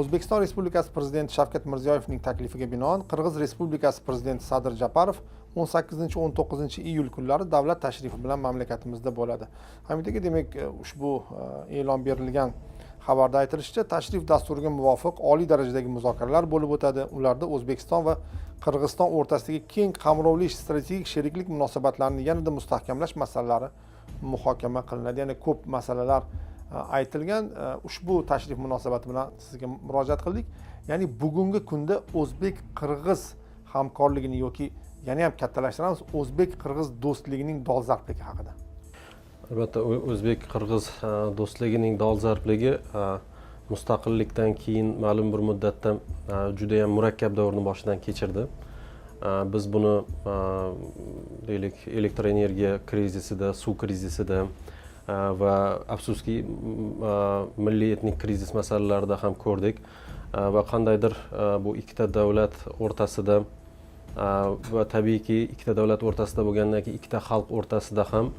O'zbekiston Respublikasi Prezidenti Shavkat Mirziyoyevning taklifiga binoan Qirg'iz Respublikasi Prezidenti Sadir Japarov 18-19 iyul kunlari davlat tashrifi bilan mamlakatimizda bo'ladi. Hamidagi demak ushbu e'lon berilgan xabarda aytilishicha, tashrif dasturiga muvofiq oliy darajadagi muzokaralar bo'lib o'tadi. Ularda O'zbekiston va Qirg'iziston o'rtasidagi keng qamrovli strategik sheriklik munosabatlarini yanada mustahkamlash masalalari muhokama qilinadi. Ya'ni ko'p masalalar aytilgan. Ushbu tashrif munosabati bilan sizga murojaat qildik. Ya'ni bugungi kunda o'zbek-qirg'iz hamkorligini yoki yana ham kattalashtiramiz, o'zbek-qirg'iz do'stligining dolzarbligi haqida. Albatta, o'zbek-qirg'iz do'stligining dolzarbligi mustaqillikdan keyin ma'lum bir muddatda juda ham murakkab davrni boshidan kechirdi. Biz buni deylik elektr energiya krizisida, suv krizisida va afsuski milliy etnik krizis masalalarida ham ko'rdik va qandaydir bu ikkita davlat o'rtasida va tabiiyki ikkita davlat o'rtasida bo'lgandan keyin ikkita xalq o'rtasida ham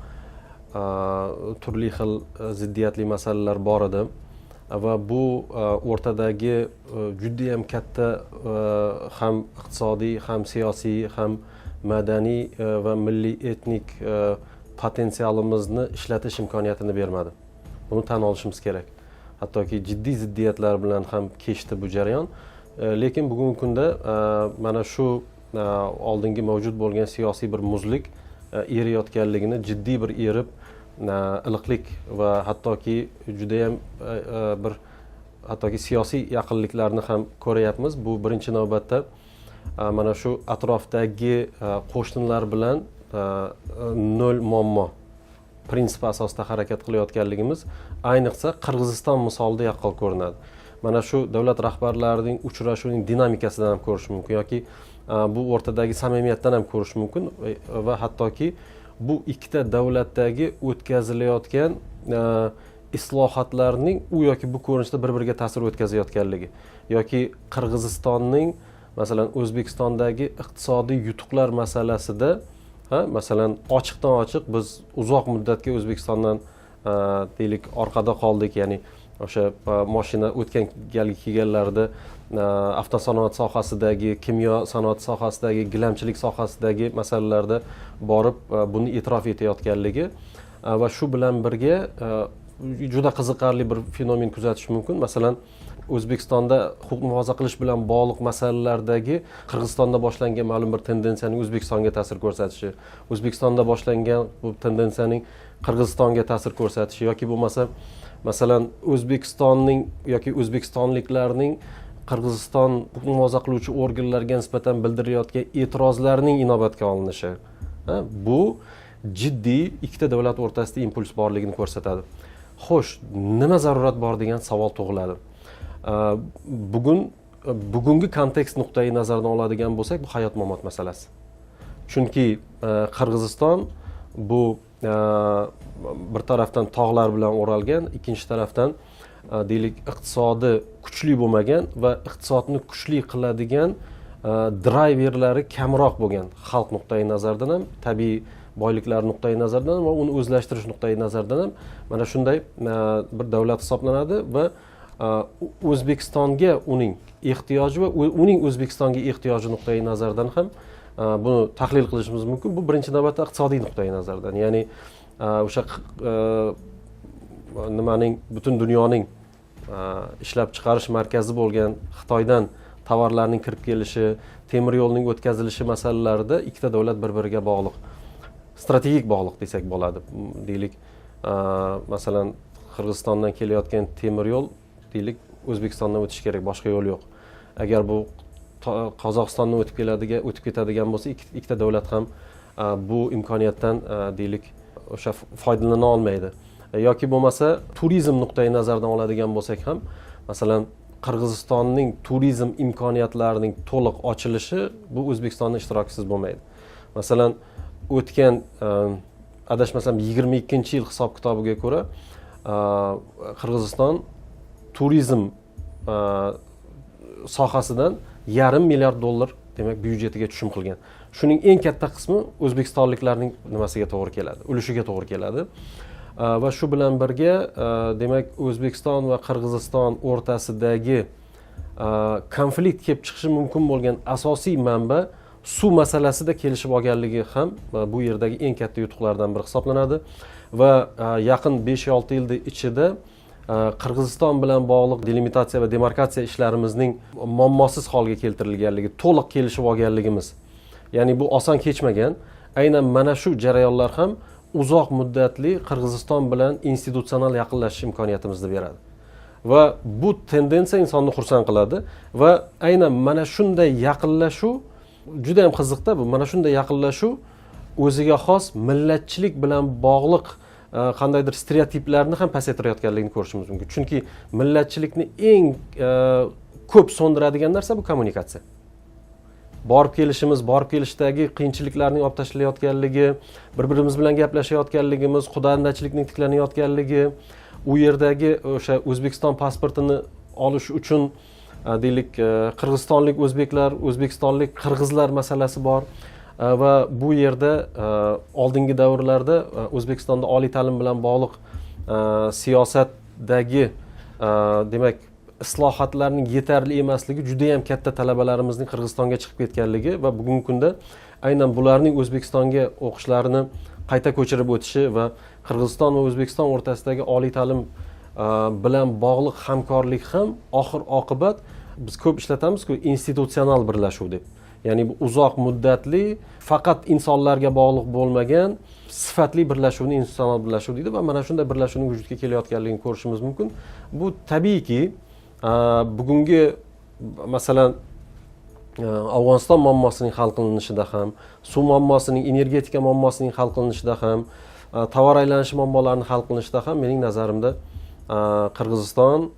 turli xil ziddiyatli masalalar bor edi va bu o'rtadagi juda ham katta ham iqtisodiy, ham siyosiy, ham madaniy va milliy etnik potensialimizni ishlatish imkoniyatini bermadi. Buni tan olishimiz kerak. Hattoki jiddiy ziddiyatlar bilan ham kechdi bu jarayon. Lekin bugungi kunda mana shu oldingi mavjud bo'lgan siyosiy bir muzlik eriyotganligini, jiddiy bir erib iliqlik va hattoki juda ham bir hattoki siyosiy yaqinliklarni ham ko'ryapmiz. Bu birinchi navbatda mana shu atrofdagi qo'shnilar bilan nol muammo prinsipi asosida harakat qilayotganligimiz ayniqsa Qirg'iziston misolida yaqqol ko'rinadi. Mana shu davlat rahbarlarining uchrashuvining dinamikasidan ham ko'rish mumkin yoki bu o'rtadagi samimiyatdan ham ko'rish mumkin va hattoki bu ikkita davlatdagi o'tkazilayotgan islohotlarning u yoki bu ko'rinishda bir-biriga ta'sir o'tkazayotganligi yoki Qirg'izistonning masalan O'zbekistondagi iqtisodiy yutuqlar masalasida masalan ochiqdan ochiq biz uzoq muddatga O'zbekistondan deylik orqada qoldik, ya'ni o'sha mashina o'tgan galgi kelganlarida avtosanoat sohasidagi, kimyo sanoati sohasidagi, gilamchilik sohasidagi masalalarda borib buni e'tirof etayotganligi va shu bilan birga juda qiziqarli bir fenomen kuzatish mumkin. Masalan, O'zbekistonda huquq muhofaza qilish bilan bog'liq masalalardagi Qirg'izistonda boshlangan ma'lum bir tendensiyaning O'zbekistonga ta'sir ko'rsatishi, O'zbekistonda boshlangan bu tendensiyaning Qirg'izistonga ta'sir ko'rsatishi yoki bo'lmasa masalan O'zbekistonning yoki o'zbekistonliklarning Qirg'iziston huquq muhofaza qiluvchi organlarga nisbatan bildirayotgan e'tirozlarning inobatga olinishi. Bu jiddiy ikkita davlat o'rtasida impuls borligini ko'rsatadi. Xo'sh, nima zarurat bor degan savol tug'iladi. Bugungi kontekst nuqtai nazaridan oladigan bo'lsak, bu hayot-mamot masalasi. Chunki Qirg'iziston bu bir tarafdan tog'lar bilan o'ralgan, ikkinchi tarafdan deylik iqtisodi kuchli bo'lmagan va iqtisodni kuchli qiladigan drayverlari kamroq bo'lgan xalq nuqtai nazaridan ham, tabiiy boyliklar nuqtai nazaridan ham va uni o'zlashtirish nuqtai nazaridan ham mana shunday bir davlat hisoblanadi va O'zbekistonga uning ehtiyoji va uning O'zbekistonga ehtiyoji nuqtai nazaridan ham buni tahlil qilishimiz mumkin. Bu birinchi navbatda iqtisodiy nuqtai nazaridan, ya'ni o'sha nimaning butun dunyoning ishlab chiqarish markazi bo'lgan Xitoydan tovarlarning kirib kelishi, temir yo'lning o'tkazilishi masalalarida ikkita davlat bir-biriga bog'liq, strategik bog'liq desak bo'ladi. Deylik, masalan, Qirg'izistondan kelayotgan temir yo'l deylik O'zbekistondan o'tish kerak, boshqa yo'l yo'q. Agar bu Qozog'istondan o'tib ketadigan bo'lsa, ikkita davlat ham bu imkoniyatdan deylik o'sha foydalana olmaydi. Yoki bo'lmasa turizm nuqtai nazaridan oladigan bo'lsak ham, masalan, Qirg'izistonning turizm imkoniyatlarining to'liq ochilishi bu O'zbekistonning ishtirokisiz bo'lmaydi. Masalan, o'tgan adashmasam 22-yil hisob-kitobiga ko'ra Qirg'iziston turizm sohasidan $500 milliard demak byudjetiga tushum qilgan. Shuning eng katta qismi o'zbekistonliklarning nimasiga to'g'ri keladi, ulushiga to'g'ri keladi. Va shu bilan birga demak O'zbekiston va Qirg'iziston o'rtasidagi konflikt kelib chiqishi mumkin bo'lgan asosiy manba suv masalasida kelishib olganligi ham bu yerdagi eng katta yutuqlardan biri hisoblanadi va yaqin 5-6 yil ichida Qirg'iziston bilan bog'liq delimitatsiya va demarkatsiya ishlarimizning muammosiz holga keltirilganligi, to'liq kelishib olganligimiz. Ya'ni bu oson kechmagan. Aynan mana shu jarayonlar ham uzoq muddatli Qirg'iziston bilan institutsional yaqinlashish imkoniyatimizni beradi. Va bu tendensiya insonni xursand qiladi va aynan mana shunday yaqinlashuv juda ham qiziqda bu. Mana shunday yaqinlashuv o'ziga xos millatchilik bilan bog'liq qandaydir stereotiplarni ham pasaytirayotganligini ko'rishimiz mumkin. Chunki millatchilikni eng ko'p so'ndiradigan narsa bu kommunikatsiya. Borib kelishdagi qiyinchiliklarning olib tashlalayotganligi, bir-birimiz bilan gaplashayotganligimiz, xudoandachilikning tiklanayotganligi, u yerdagi o'sha O'zbekiston pasportini olish uchun deylik qirg'izistonlik o'zbeklar, o'zbekistonlik qirg'izlar masalasi bor. Va bu yerda oldingi davrlarda O'zbekistonda oliy ta'lim bilan bog'liq siyosatdagi demak islohotlarning yetarli emasligi juda ham katta talabalarimizning Qirg'izistonga chiqib ketganligi va bugungi kunda aynan bularning O'zbekistonga o'qishlarini qayta ko'chirib o'tishi va Qirg'iziston va O'zbekiston o'rtasidagi oliy ta'lim bilan bog'liq hamkorlik ham oxir oqibat biz ko'p ishlatamiz-ku institutsional birlashuv deb. Ya'ni bu uzoq muddatli, faqat insonlarga bog'liq bo'lmagan sifatli birlashuvni institutsional birlashuv deydi va mana shunday birlashuvning vujudga kelayotganligini ko'rishimiz mumkin. Bu tabiiyki bugungi masalan Afg'oniston muammosining hal qilinishida ham, suv muammosining, energetika muammosining hal qilinishida ham, tovar aylanishi muammolarini hal qilinishida ham mening nazarimda Qirg'iziston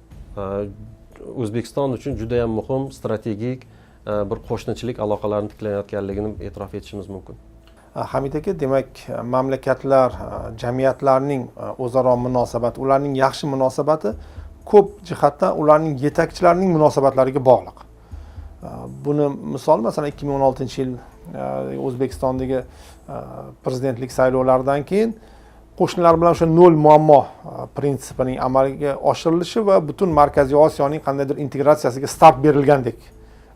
O'zbekiston uchun juda ham muhim strategik bir qo'shnichilik aloqalarini tiklanayotganligini e'tirof etishimiz mumkin. Hamid aka, demak, mamlakatlar, jamiyatlarning o'zaro munosabati, ularning yaxshi munosabati ko'p jihatdan ularning yetakchilarining munosabatlariga bog'liq. Buni misol masalan 2016-yil O'zbekistondagi prezidentlik saylovlaridan keyin qo'shnilar bilan o'sha nol muammo prinsipining amalga oshirilishi va butun Markaziy Osiyoning qandaydir integratsiyasiga start berilgandek.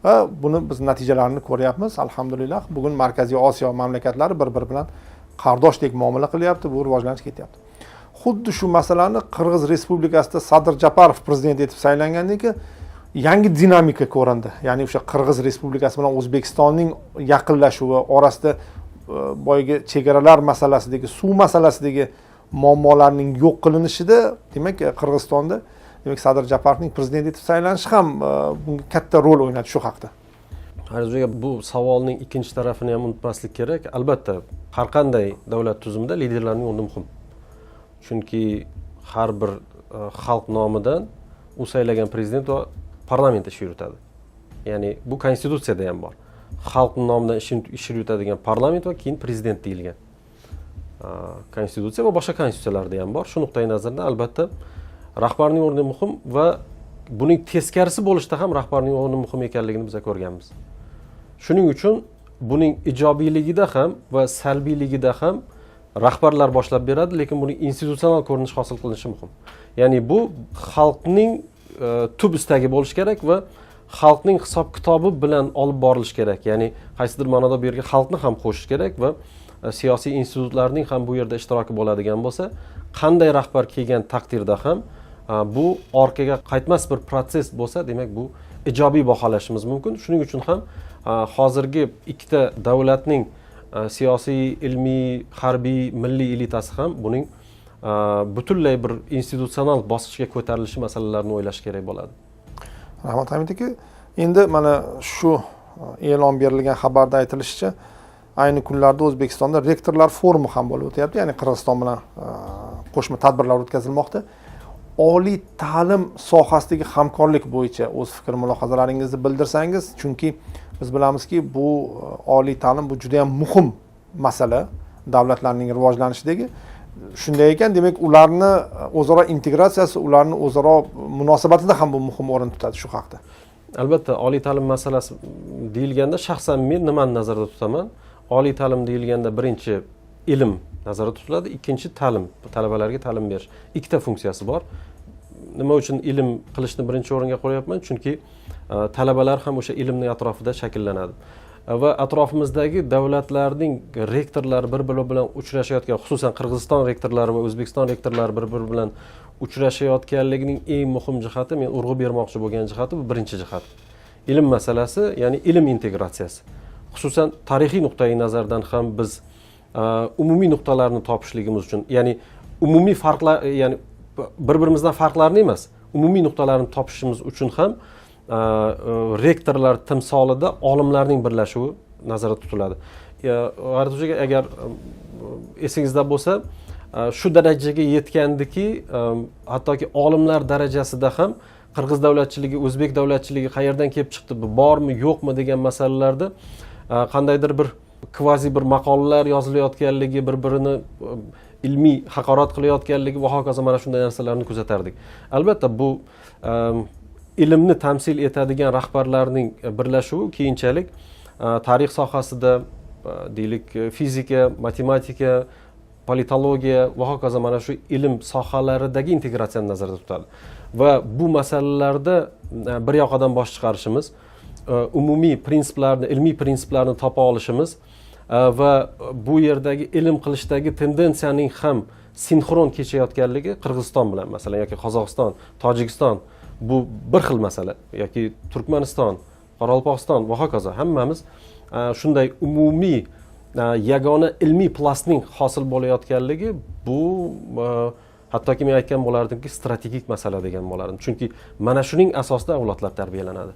Va buni biz natijalarini ko'ryapmiz. Alhamdulillah, bugun Markaziy Osiyo mamlakatlari bir-biri bilan qardoshdek muomala qilyapti, bu rivojlanish ketyapti. Xuddi shu masalani Qirg'iz Respublikasida Sadir Japarov prezident etib saylangandan keyin yangi dinamika ko'rindi. Ya'ni o'sha Qirg'iz Respublikasi bilan O'zbekistonning yaqinlashuvi orasida boyagi chegaralar masalasidagi, suv masalasidagi muammolarning yo'q qilinishida, demak, Qirg'izistonda demak Sadir Japarovning prezident etib saylanishi ham bunga katta rol o'ynadi shu haqda. Hozirga bu savolning ikkinchi tarafini ham unutmaslik kerak. Albatta, har qanday davlat tuzumida liderlarning o'rni muhim. Chunki har bir xalq nomidan u saylagan prezident va parlament ish yuritadi. Ya'ni bu konstitutsiyada ham bor. Xalq nomidan ish yuritadigan parlament va keyin prezident deyilgan. Konstitutsiya va boshqa konstitutsiyalarda ham bor. Shu nuqtai nazardan albatta rahbarning o'rni muhim va buning teskarisi bo'lishda ham rahbarning o'rni muhim ekanligini biz ko'rganmiz. Shuning uchun buning ijobiyligida ham va salbiyligida ham rahbarlar boshlab beradi, lekin buning institutsional ko'rinish hosil qilinishi muhim. Ya'ni bu xalqning tub istagi bo'lishi kerak va xalqning hisob-kitobi bilan olib borilishi kerak. Ya'ni qaysidir ma'noda bu yerga xalqni ham qo'shish kerak va siyosiy institutlarning ham bu yerda ishtiroki bo'ladigan bo'lsa, qanday rahbar kelgan taqdirda ham bu orqaga qaytmas bir protsess bo'lsa, demak bu ijobiy baholashimiz mumkin. Shuning uchun ham hozirgi ikkita davlatning siyosiy, ilmiy, harbiy, milliy elitasi ham buning butunlay bir institutsional bosqichga ko'tarilishi masalalarini o'ylash kerak bo'ladi. Rahmat Hamid aka. Endi mana shu e'lon berilgan xabarda aytilishicha, ayni kunlarda O'zbekistonda rektorlar forumi ham bo'lib o'tyapti. Ya'ni Qirg'iziston bilan qo'shma tadbirlar o'tkazilmoqda. Oliy ta'lim sohasidagi hamkorlik bo'yicha o'z fikr mulohazalaringizni bildirsangiz, chunki biz bilamizki, bu oliy ta'lim bu juda ham muhim masala davlatlarning rivojlanishidagi. Shunday ekan, demak, ularni o'zaro integratsiyasi, ularni o'zaro munosabatida ham bu muhim o'rin tutadi shu haqda. Albatta, oliy ta'lim masalasi deyilganda shaxsan men nimani nazarda tutaman? Oliy ta'lim deyilganda birinchi ilm nazarda tutiladi, ikkinchi ta'lim, talabalarga ta'lim berish. Ikkita funksiyasi bor. nima uchun ilm qilishni birinchi o'ringa qo'yapman? Chunki talabalar ham o'sha ilmning atrofida shakllanadi. Va atrofimizdagi davlatlarning rektorlari bir-biri bilan uchrashayotgan, xususan Qirg'iziston rektorlari va O'zbekiston rektorlari bir-biri bilan uchrashayotganligining eng muhim jihati, men urg'u bermoqchi bo'lgan jihati bu birinchi jihat. Ilm masalasi, ya'ni ilm integratsiyasi. Xususan tarixiy nuqtai nazardan ham biz umumiy nuqtalarni topishligimiz uchun, ya'ni umumiy farqlar, ya'ni bir-birimizdan farqlarni emas, umumiy nuqtalarni topishimiz uchun ham rektorlar timsolida olimlarning birlashuvi nazarda tutiladi. G'aritujaga agar esingizda bo'lsa, shu darajaga yetgandiki, hattoki olimlar darajasida ham Qirg'iz davlatchiligi, O'zbek davlatchiligi qayerdan kelib chiqdi, bormi, yo'qmi degan masalalarda qandaydir bir kvazi bir maqolalar yozilayotganligi, bir-birini ilmiy haqorat qilayotganligi va hokazo mana shunday narsalarni kuzatardik. Albatta bu ilmni tamsil etadigan rahbarlarning birlashuvi keyinchalik tarix sohasida, deylik, fizika, matematika, politologiya va hokazo mana shu ilm sohalaridagi integratsiyani nazarda tutadi. Va bu masalalarda bir yoqadan bosh chiqarishimiz, umumiy prinsiplarni, ilmiy prinsiplarni topa olishimiz va bu yerdagi ilm qilishdagi tendensiyaning ham sinxron kechayotganligi Qirg'iziston bilan, masalan, yoki Qozog'iston, Tojikiston, bu bir xil masala, yoki Turkmaniston, Qoraqalpog'iston va hokazo, hammamiz shunday umumiy yagona ilmiy plastning hosil bo'layotganligi, bu hattoki men aytgan bo'lardimki, strategik masala degan bo'lardim. Chunki mana shuning asosida avlodlar tarbiyalanadi.